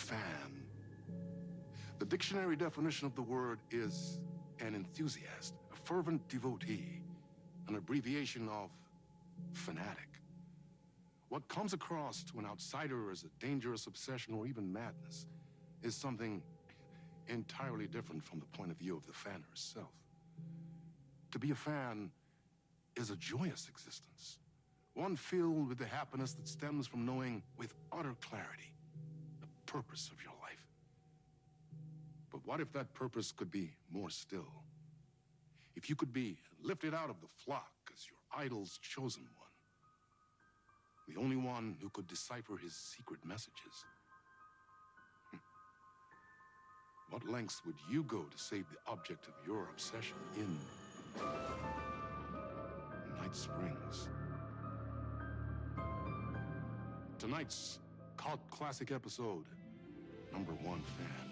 fan. The dictionary definition of the word is an enthusiast, a fervent devotee, an abbreviation of fanatic. What comes across to an outsider as a dangerous obsession or even madness is something entirely different from the point of view of the fan herself. To be a fan is a joyous existence, one filled with the happiness that stems from knowing with utter clarity the purpose of your life. But what if that purpose could be more still? If you could be lifted out of the flock as your idol's chosen one, the only one who could decipher his secret messages. What lengths would you go to save the object of your obsession in Night Springs? Tonight's cult classic episode, #1 Fan.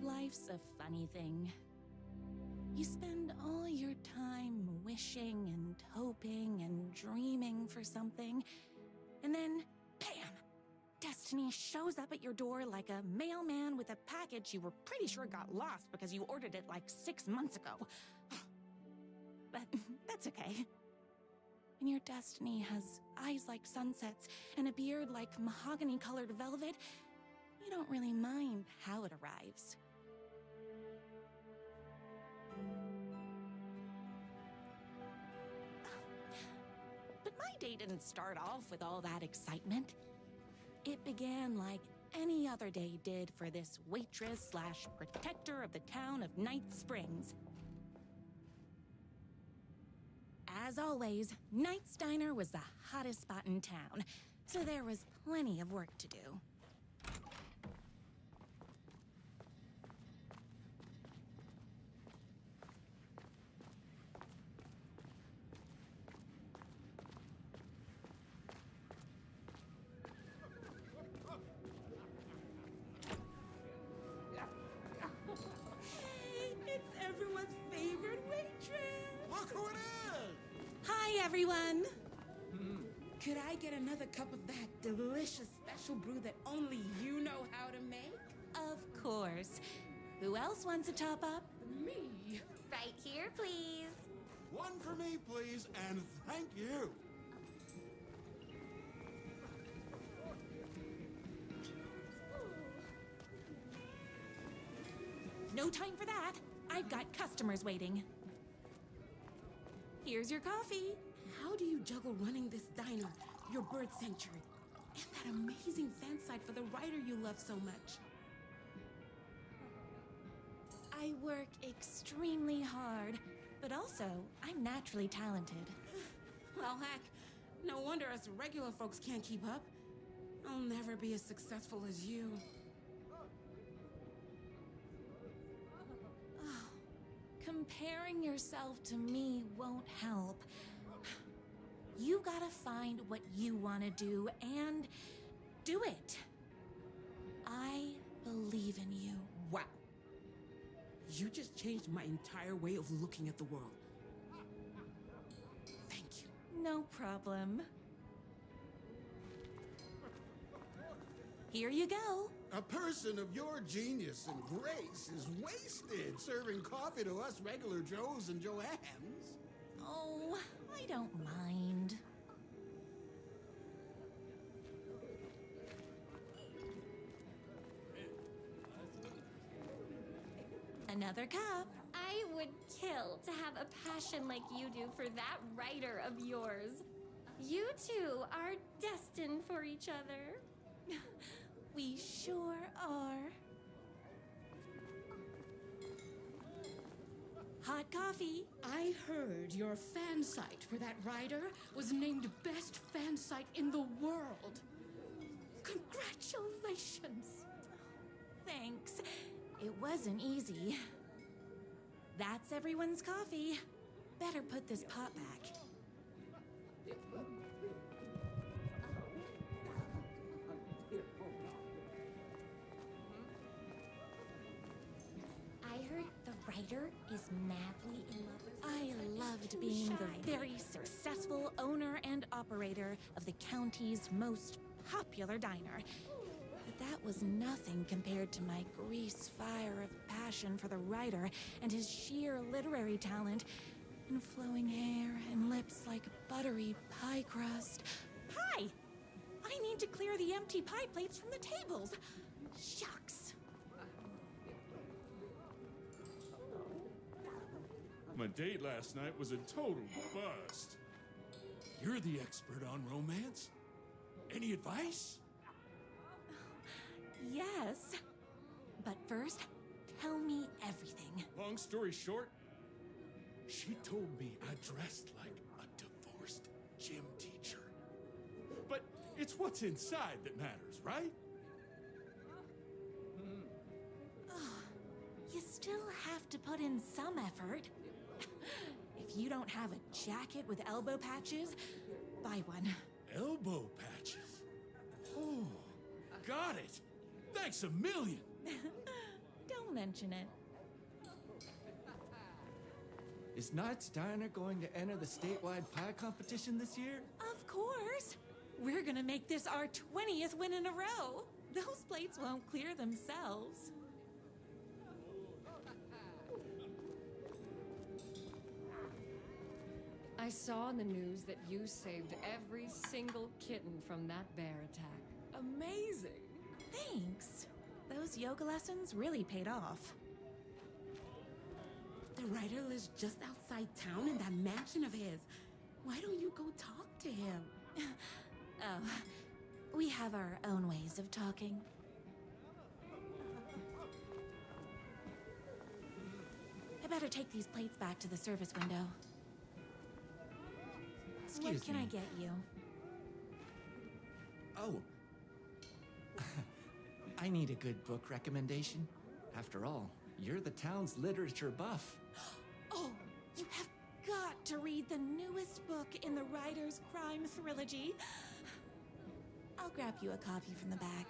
Life's a funny thing. You spend all your time wishing and hoping and dreaming for something, and then, bam! Destiny shows up at your door like a mailman with a package you were pretty sure got lost because you ordered it like 6 months ago. But that's okay. When your destiny has eyes like sunsets and a beard like mahogany-colored velvet, you don't really mind how it arrives. But my day didn't start off with all that excitement. It began like any other day did for this waitress/protector of the town of Night Springs. As always, Night's Diner was the hottest spot in town, so there was plenty of work to do. Hey, it's everyone's favorite waitress. Look who it is! Hi, everyone! Could I get another cup of that delicious special brew that only you know how to make? Of course. Who else wants a top up? Me. Right here, please. One for me, please, and thank you. No time for that. I've got customers waiting. Here's your coffee. How do you juggle running this diner, your bird sanctuary, and that amazing fan site for the writer you love so much? I work extremely hard, but also I'm naturally talented. Well, heck, no wonder us regular folks can't keep up. I'll never be as successful as you. Comparing yourself to me won't help. You gotta find what you wanna do and do it. I believe in you. Wow. You just changed my entire way of looking at the world. Thank you. No problem. Here you go. A person of your genius and grace is wasted serving coffee to us regular Joes and Joannes. Oh, I don't mind. Another cup. I would kill to have a passion like you do for that writer of yours. You two are destined for each other. We sure are. Hot coffee. I heard your fan site for that writer was named best fan site in the world. Congratulations. Thanks. It wasn't easy. That's everyone's coffee. Better put this pot back. I heard the writer is madly in love with I loved being the very successful owner and operator of the county's most popular diner. But that was nothing compared to my grease fire of passion for the writer and his sheer literary talent, and flowing hair and lips like buttery pie crust. Hi! I need to clear the empty pie plates from the tables. Shucks. My date last night was a total bust. You're the expert on romance. Any advice? Yes. But first, tell me everything. Long story short, she told me I dressed like a divorced gym teacher. But it's what's inside that matters, right? You still have to put in some effort. If you don't have a jacket with elbow patches, buy one. Elbow patches. Oh, got it. Thanks a million. Don't mention it. Is Knight's Diner going to enter the statewide pie competition this year? Of course. We're gonna make this our 20th win in a row. Those plates won't clear themselves. I saw in the news that you saved every single kitten from that bear attack. Amazing! Thanks. Those yoga lessons really paid off. The writer lives just outside town in that mansion of his. Why don't you go talk to him? Oh, we have our own ways of talking. I better take these plates back to the service window. Excuse What can me. I get you? Oh. I need a good book recommendation. After all, you're the town's literature buff. Oh, you have got to read the newest book in the Writer's Crime Trilogy. I'll grab you a copy from the back.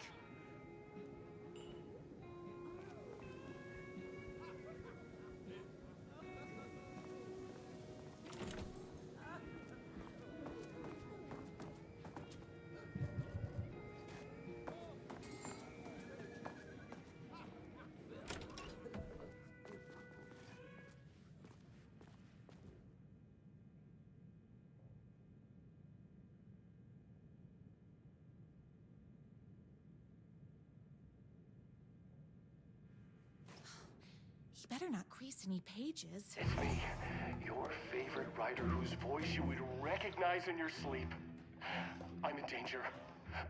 You better not crease any pages. It's me, your favorite writer whose voice you would recognize in your sleep. I'm in danger.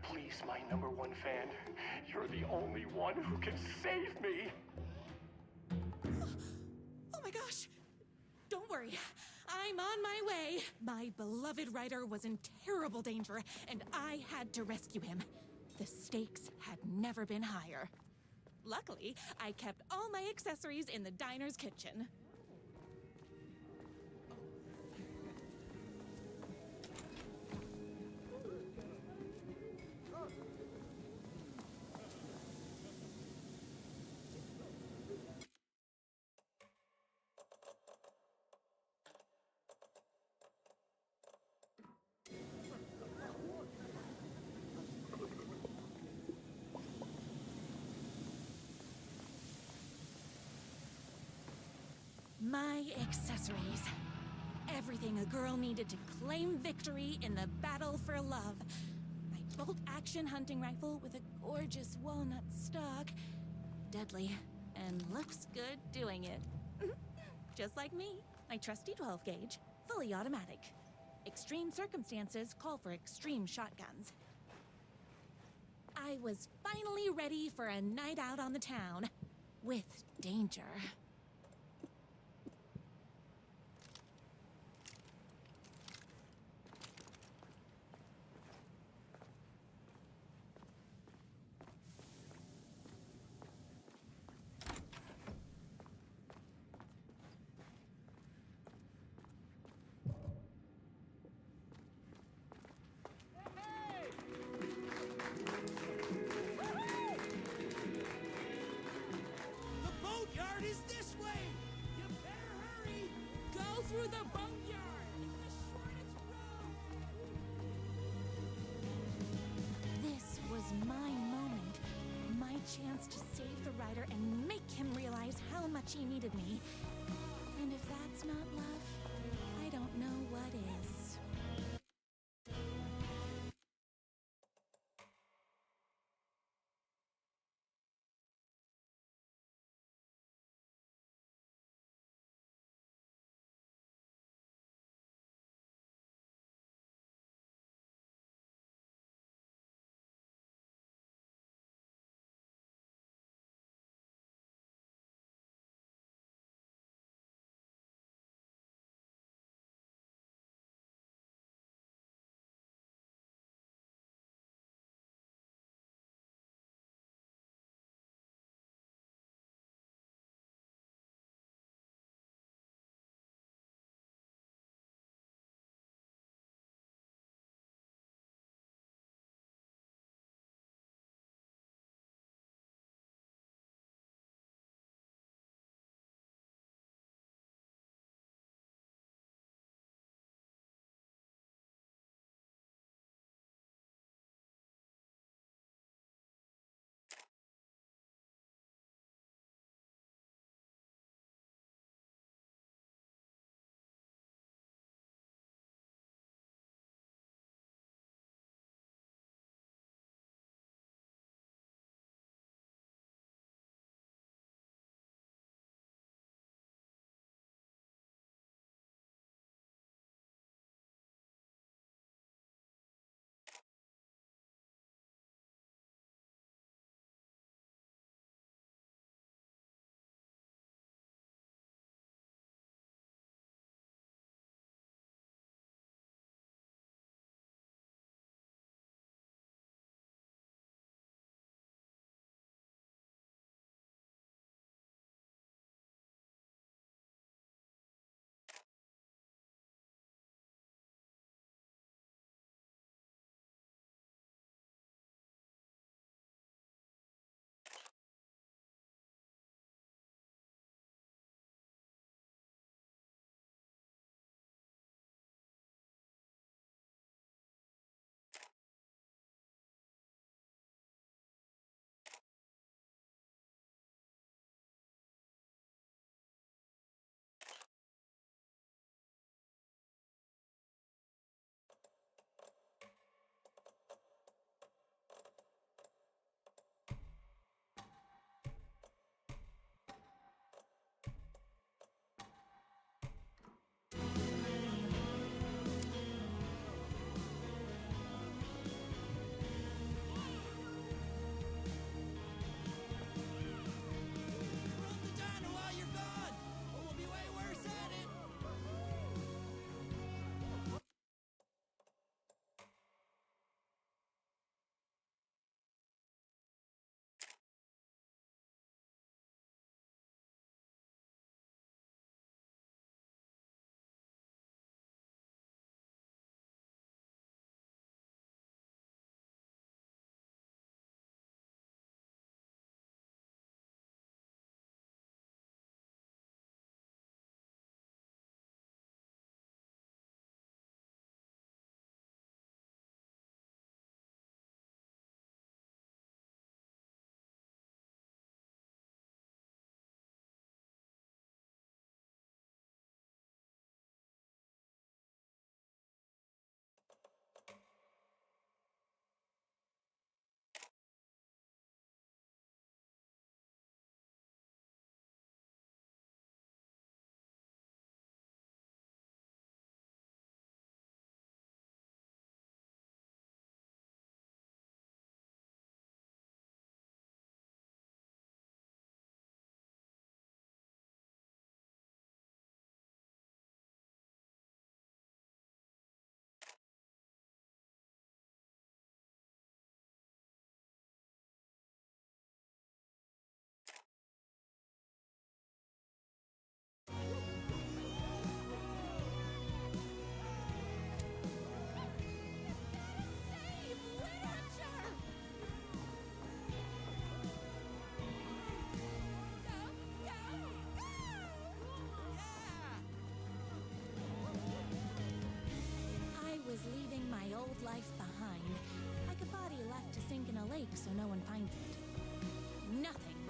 Please, my #1 fan, you're the only one who can save me. Oh my gosh! Don't worry, I'm on my way. My beloved writer was in terrible danger, and I had to rescue him. The stakes had never been higher. Luckily, I kept all my accessories in the diner's kitchen. My accessories. Everything a girl needed to claim victory in the battle for love. My bolt-action hunting rifle with a gorgeous walnut stock. Deadly, and looks good doing it. Just like me. My trusty 12-gauge, fully automatic. Extreme circumstances call for extreme shotguns. I was finally ready for a night out on the town. With danger. chance to save the writer and make him realize how much he needed me. And if that's not love, I don't know what is.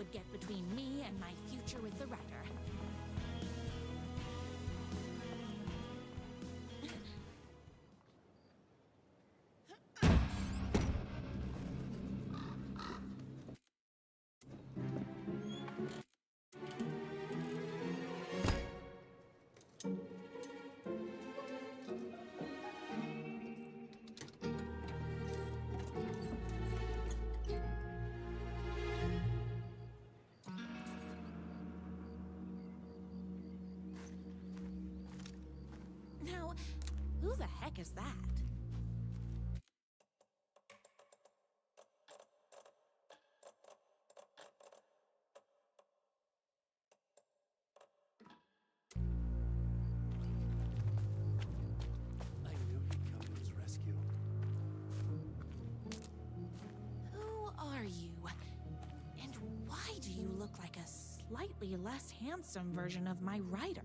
would get between me and my future with the writer. Now, who the heck is that? I knew he'd come to his rescue. Who are you? And why do you look like a slightly less handsome version of my writer?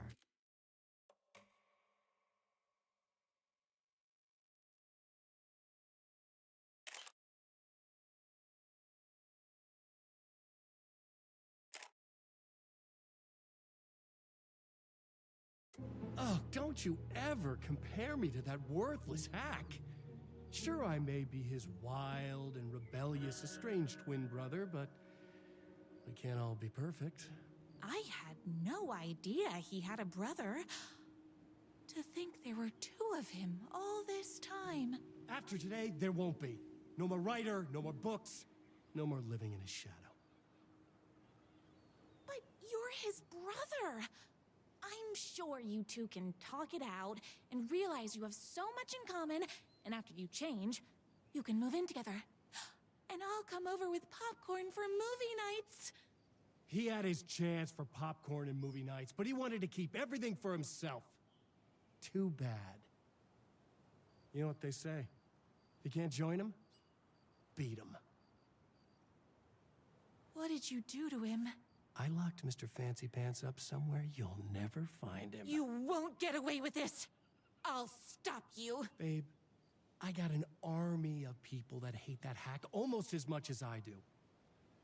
Oh, don't you ever compare me to that worthless hack. Sure, I may be his wild and rebellious estranged twin brother, but we can't all be perfect. I had no idea he had a brother. To think there were two of him all this time. After today, there won't be. No more writer, no more books, no more living in his shadow. But you're his brother. I'm sure you two can talk it out and realize you have so much in common, and after you change, you can move in together. And I'll come over with popcorn for movie nights. He had his chance for popcorn and movie nights, but he wanted to keep everything for himself. Too bad. You know what they say? If you can't join him, beat him. What did you do to him? I locked Mr. Fancy Pants up somewhere you'll never find him. You won't get away with this. I'll stop you. Babe, I got an army of people that hate that hack almost as much as I do.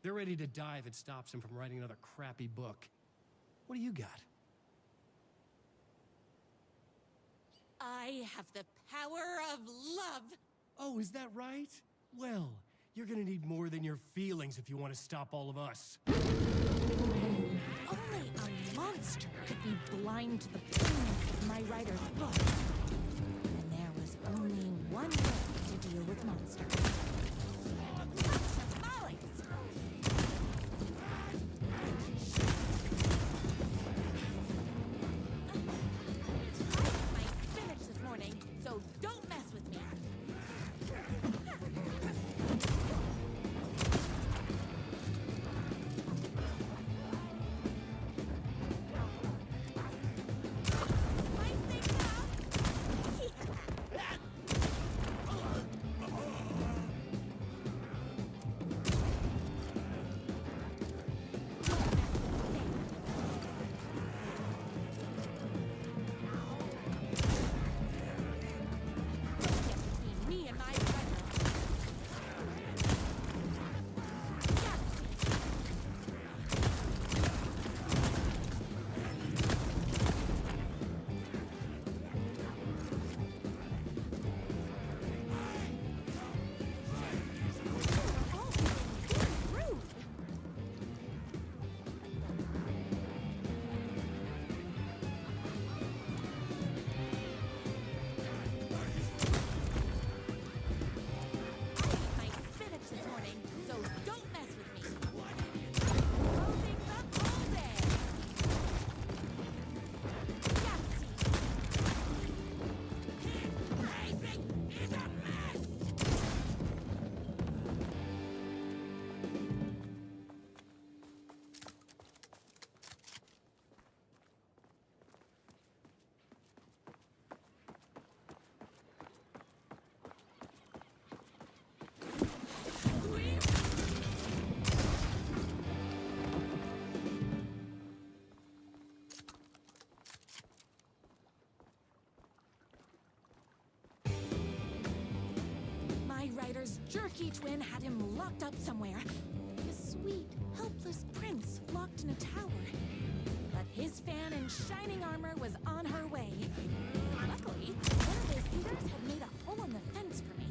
They're ready to die if it stops him from writing another crappy book. What do you got? I have the power of love. Oh, is that right? Well, you're gonna need more than your feelings if you want to stop all of us. Only a monster could be blind to the brilliance of my writer's book. And there was only one way to deal with monsters. Tamales! I ate my spinach this morning, so don't mess with me. My writer's jerky twin had him locked up somewhere. Guess sweet, helpless prince locked in a tower. But his fan in shining armor was on her way. Luckily, one of those eaters had made a hole in the fence for me.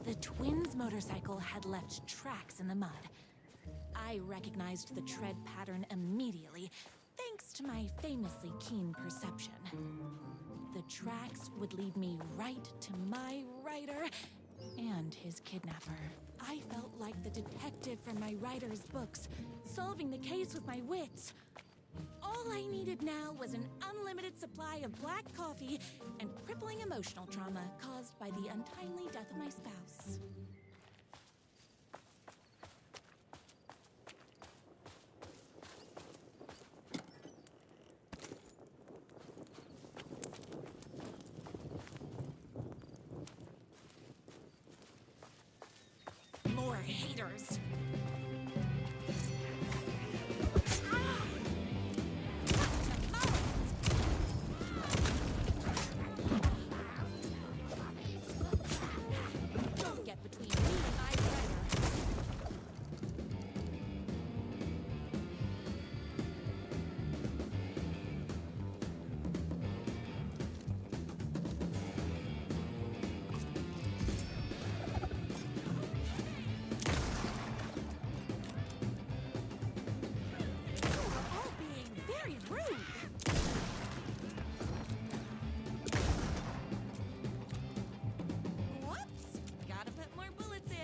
The twins' motorcycle had left tracks in the mud. I recognized the tread pattern immediately, thanks to my famously keen perception. The tracks would lead me right to my rider and his kidnapper. I felt like the detective from my writer's books, solving the case with my wits. All I needed now was an unlimited supply of black coffee and crippling emotional trauma caused by the untimely death of my spouse. More haters. Don't get between me and my rider. You're all being very rude. Whoops! Gotta put more bullets in.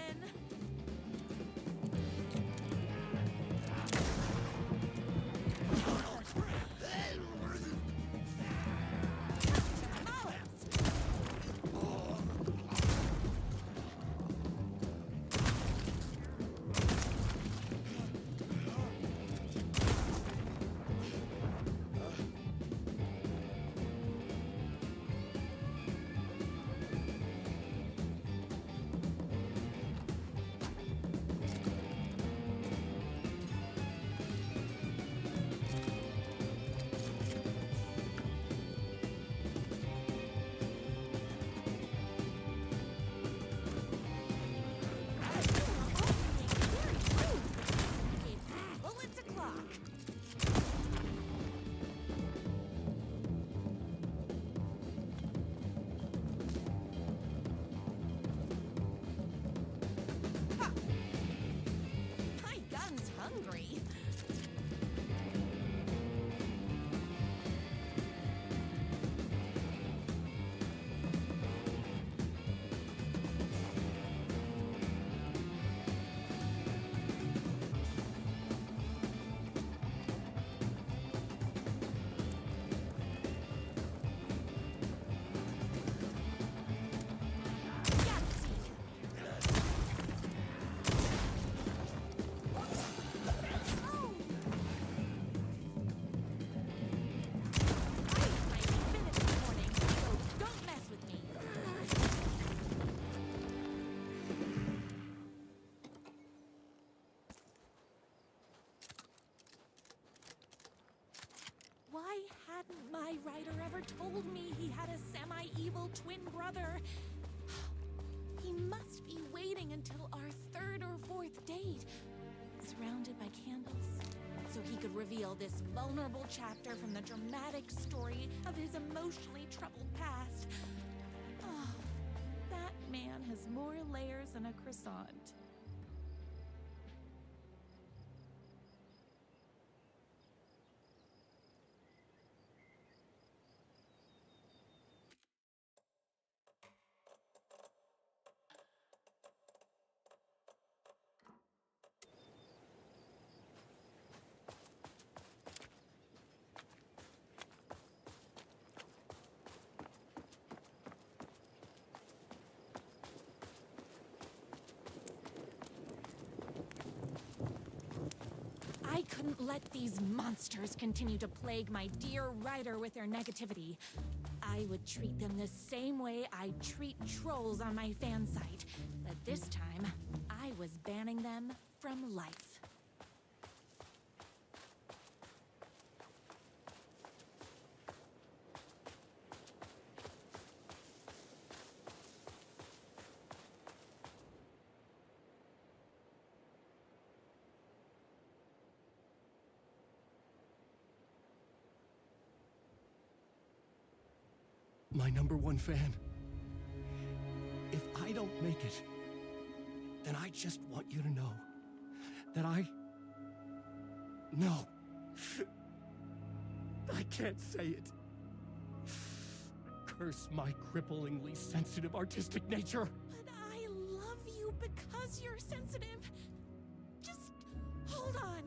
Why hadn't my writer ever told me he had a semi-evil twin brother? He must be waiting until our third or fourth date, surrounded by candles, so he could reveal this vulnerable chapter from the dramatic story of his emotionally troubled past. Oh, that man has more layers than a croissant. I couldn't let these monsters continue to plague my dear writer with their negativity. I would treat them the same way I treat trolls on my fan site, but this time, I was banning them from life. My #1 fan. If I don't make it, then I just want you to know that No. I can't say it. Curse my cripplingly sensitive artistic nature. But I love you because you're sensitive. Just hold on.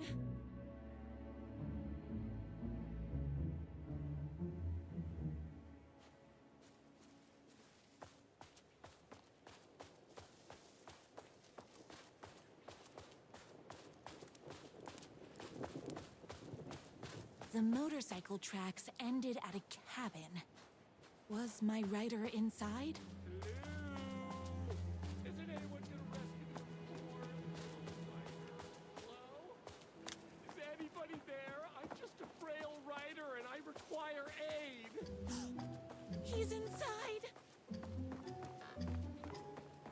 The motorcycle tracks ended at a cabin. Was my writer inside? Isn't anyone gonna rescue this poor Hello? Is anybody there? I'm just a frail writer and I require aid. He's inside.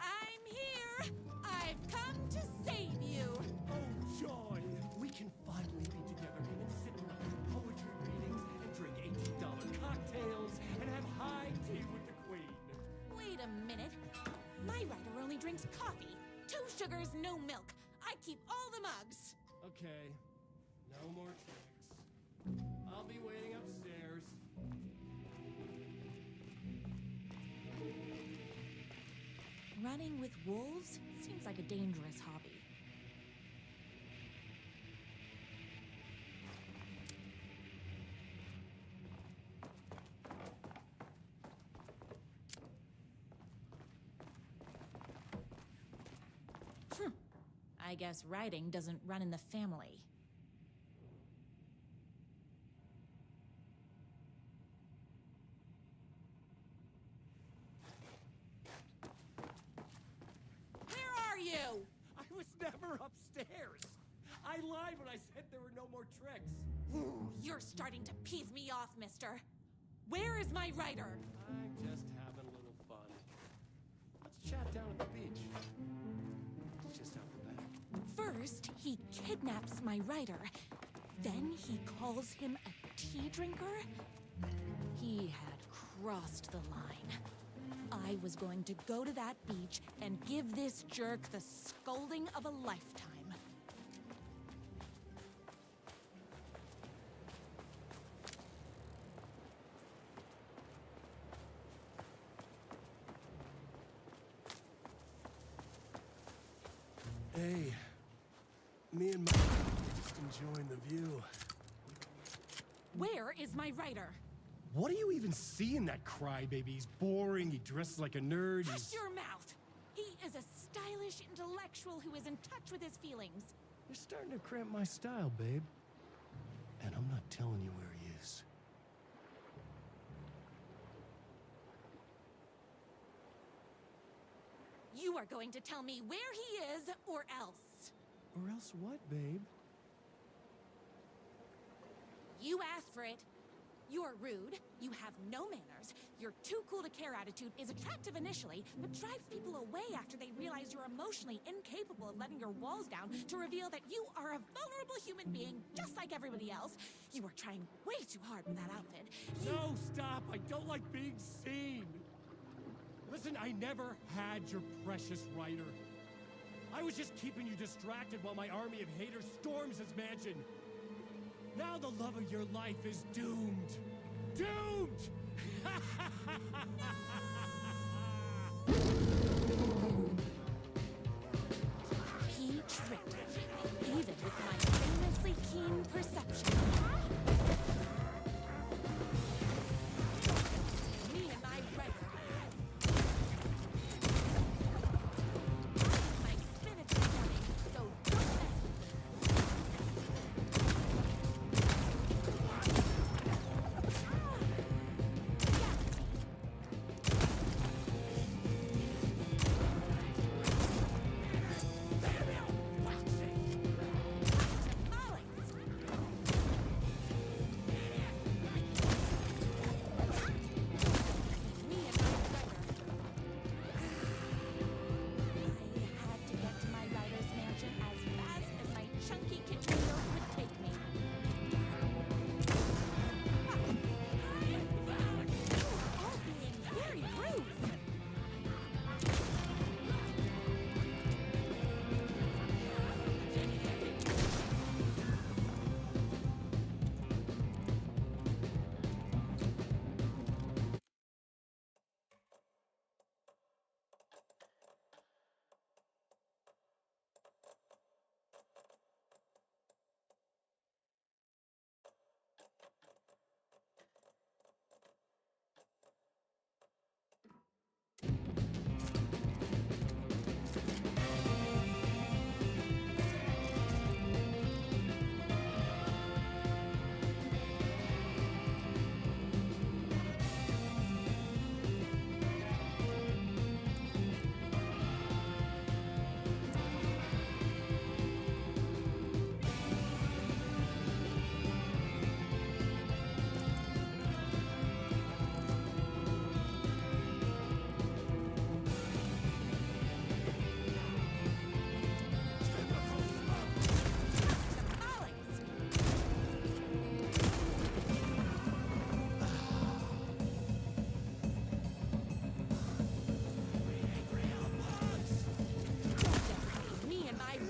I'm here. I've come to save you. Oh, joy! We can finally be together and sit down for poetry readings and drink $18 cocktails and have high tea with the queen. Wait a minute. My writer only drinks coffee. 2 sugars, no milk. I keep all the mugs. Okay, no more tricks. I'll be waiting upstairs. Running with wolves seems like a dangerous hobby. I guess writing doesn't run in the family. Where are you? I was never upstairs. I lied when I said there were no more tricks. Ooh, you're starting to piss me off, mister. Where is my writer? I'm just having a little fun. Let's chat down at the beach. It's just out the back. First, he kidnaps my writer. Then he calls him a tea drinker. He had crossed the line. I was going to go to that beach and give this jerk the scolding of a lifetime. Hey, me and my just enjoying the view. Where is my writer? What do you even see in that crybaby? He's boring, he dresses like a nerd, Hush your mouth! He is a stylish intellectual who is in touch with his feelings. You're starting to cramp my style, babe. And I'm not telling you where he is. You are going to tell me where he is, or else. Or else what, babe? You asked for it. You're rude, you have no manners, your too cool to care attitude is attractive initially, but drives people away after they realize you're emotionally incapable of letting your walls down to reveal that you are a vulnerable human being just like everybody else. You are trying way too hard with that outfit. No, stop! I don't like being seen! Listen, I never had your precious writer. I was just keeping you distracted while my army of haters storms his mansion. Now the love of your life is doomed. Doomed! He tricked me, even with my famously keen perception. Me and my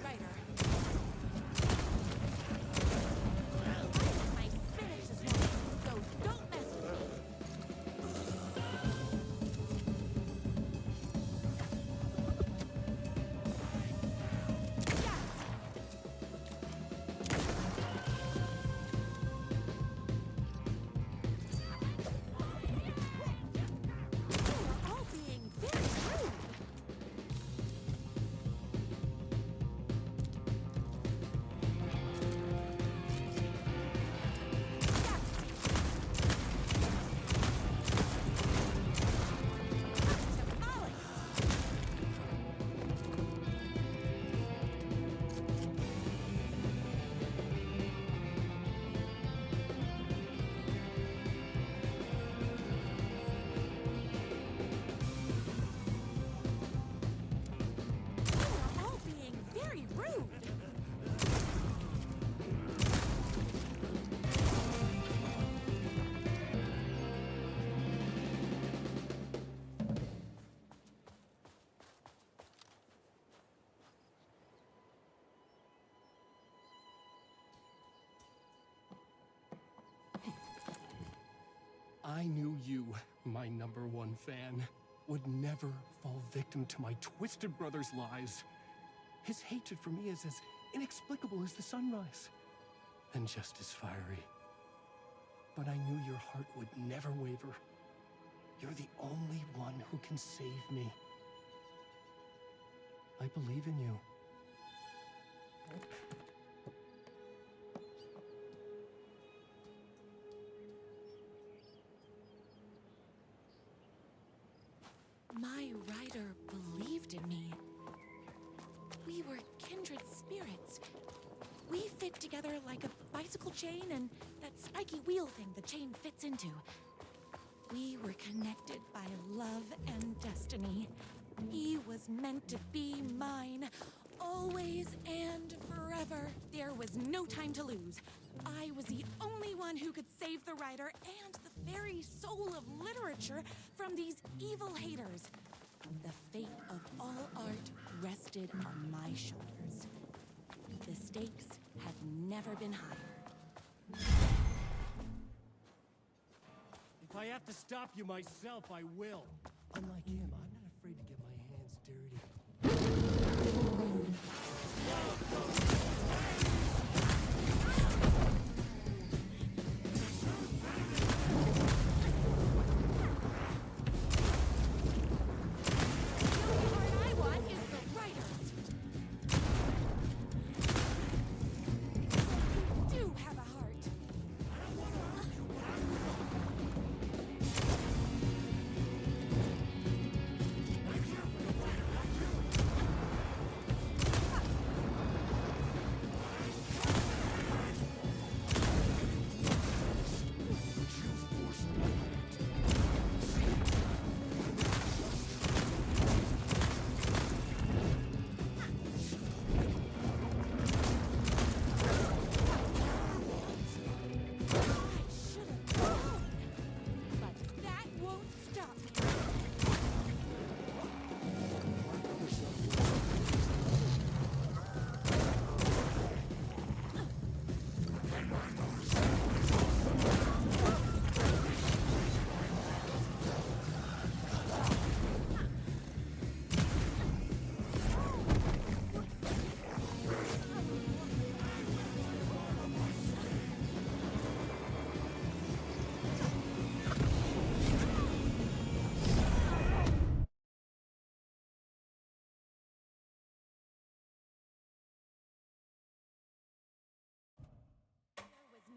writer. My spinach is running, so don't mess with me. I knew you, my #1 fan, would never fall victim to my twisted brother's lies. His hatred for me is as inexplicable as the sunrise, and just as fiery. But I knew your heart would never waver. You're the only one who can save me. I believe in you. My writer believed in me. We were kindred spirits. We fit together like a bicycle chain and that spiky wheel thing the chain fits into. We were connected by love and destiny. He was meant to be mine, always and forever. There was no time to lose. I was the only one who could save the writer and the very soul of literature from these evil haters. The fate of all art rested on my shoulders. The stakes had never been higher. If I have to stop you myself, I will. Unlike him, I'm not afraid to get my hands dirty.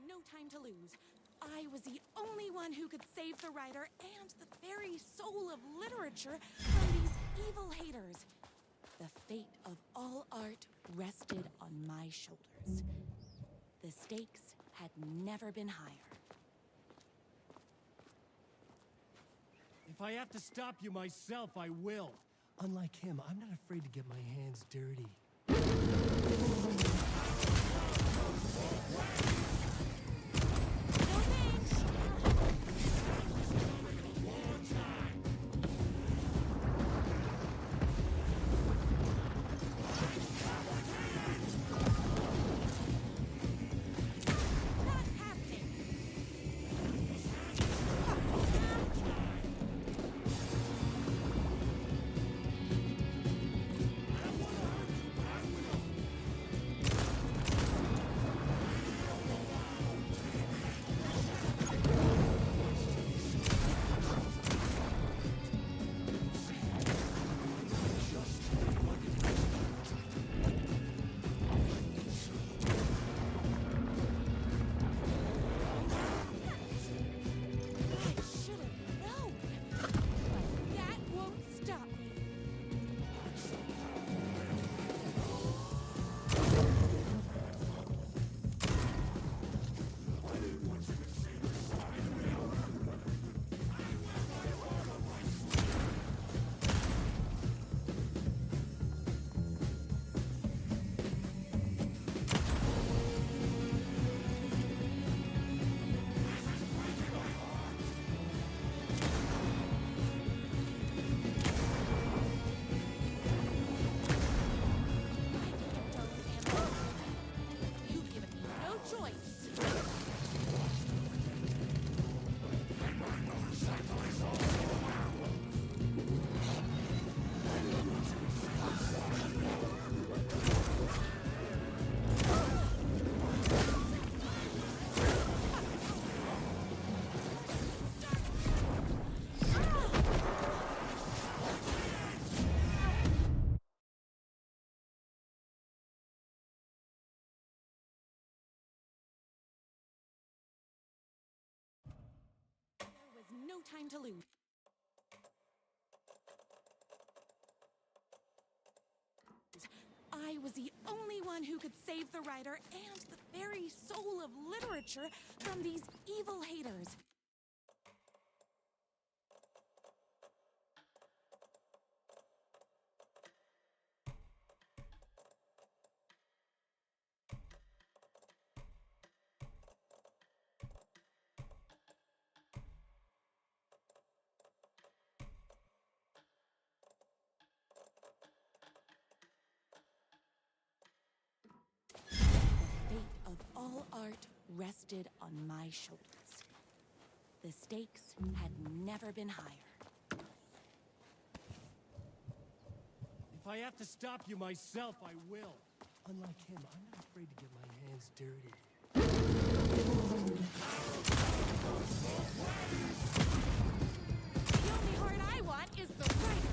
No time to lose. I was the only one who could save the writer and the very soul of literature from these evil haters. The fate of all art rested on my shoulders. The stakes had never been higher. If I have to stop you myself, I will. Unlike him, I'm not afraid to get my hands dirty. No time to lose. I was the only one who could save the writer and the very soul of literature from these evil haters. The fate of all art rested on my shoulders. The stakes had never been higher. If I have to stop you myself, I will. Unlike him, I'm not afraid to get my hands dirty. The only heart I want is the writer's.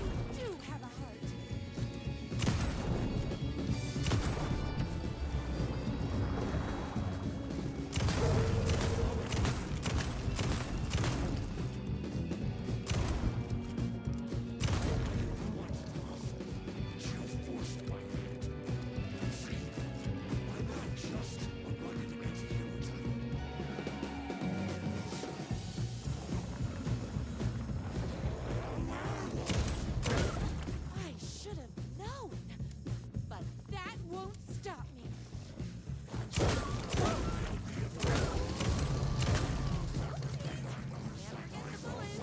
You do have a heart. I should have known, but that won't stop me. Never get the bullets.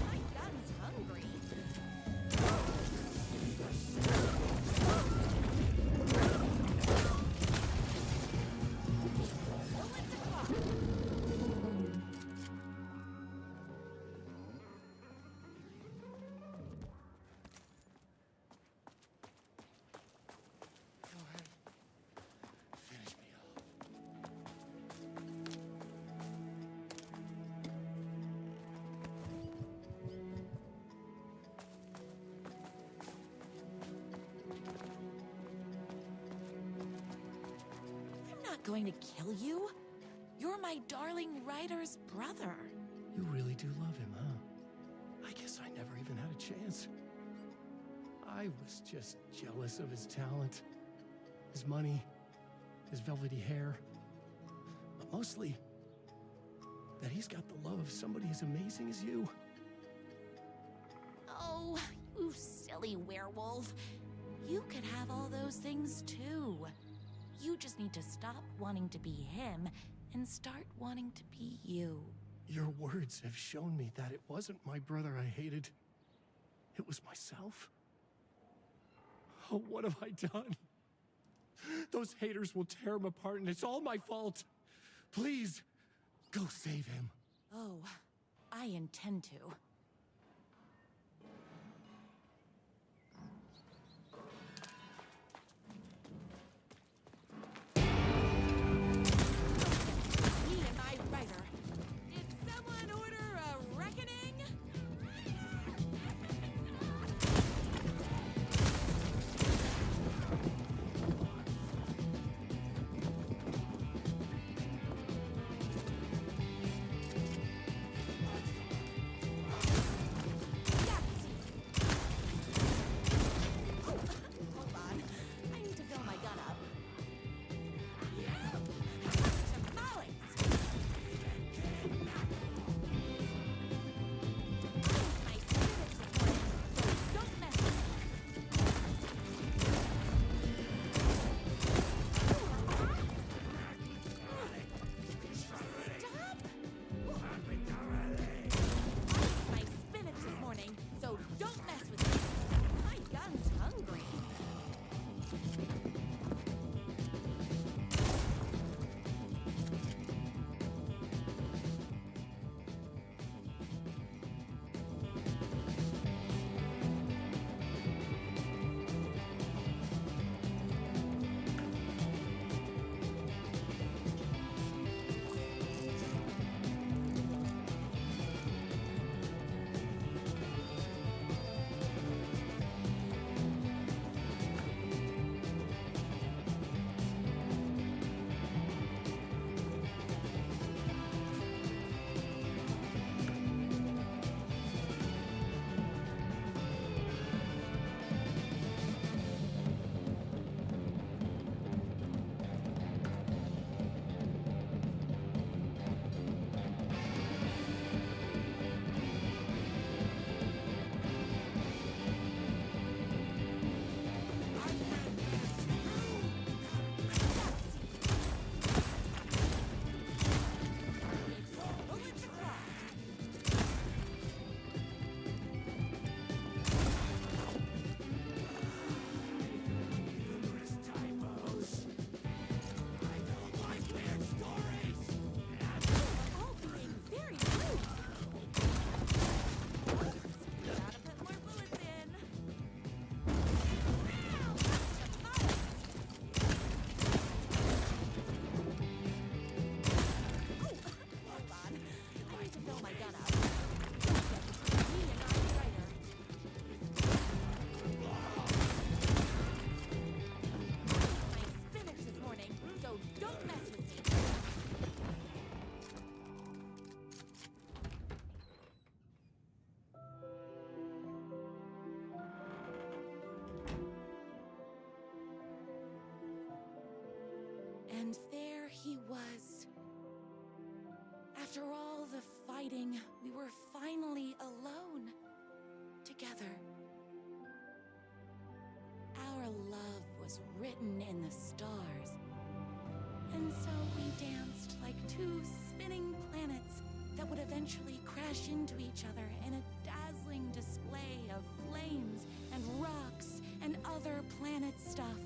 My gun's hungry. Bullets o'clock. Go ahead. Finish me off. I'm not going to kill you. You're my darling writer's brother. You really do love him, huh? I guess I never even had a chance. I was just jealous of his talent, his money, his velvety hair. But mostly, that he's got the love of somebody as amazing as you. Oh, you silly werewolf. You could have all those things too. You just need to stop wanting to be him and start wanting to be you. Your words have shown me that it wasn't my brother I hated. It was myself. Oh, what have I done? Those haters will tear him apart, and it's all my fault. Please, go save him. Oh, I intend to. Me and my writer. Did someone order a reckoning? And there he was. After all the fighting, we were finally alone. Together. Our love was written in the stars. And so we danced like two spinning planets that would eventually crash into each other in a dazzling display of flames and rocks and other planet stuff.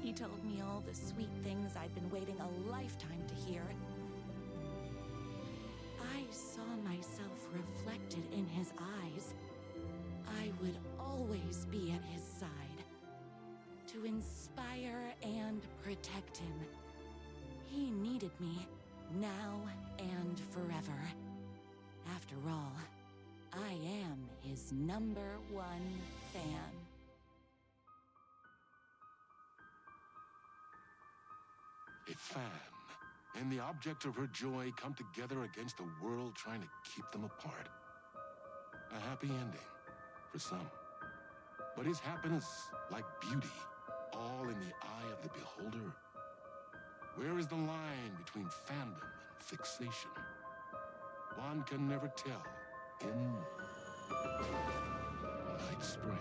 He told me all the sweet things I'd been waiting a lifetime to hear. I saw myself reflected in his eyes. I would always be at his side, to inspire and protect him. He needed me, now and forever. After all, I am his #1 fan. A fan and the object of her joy come together against a world trying to keep them apart. A happy ending for some. But is happiness, like beauty, all in the eye of the beholder? Where is the line between fandom and fixation? One can never tell in Night Springs.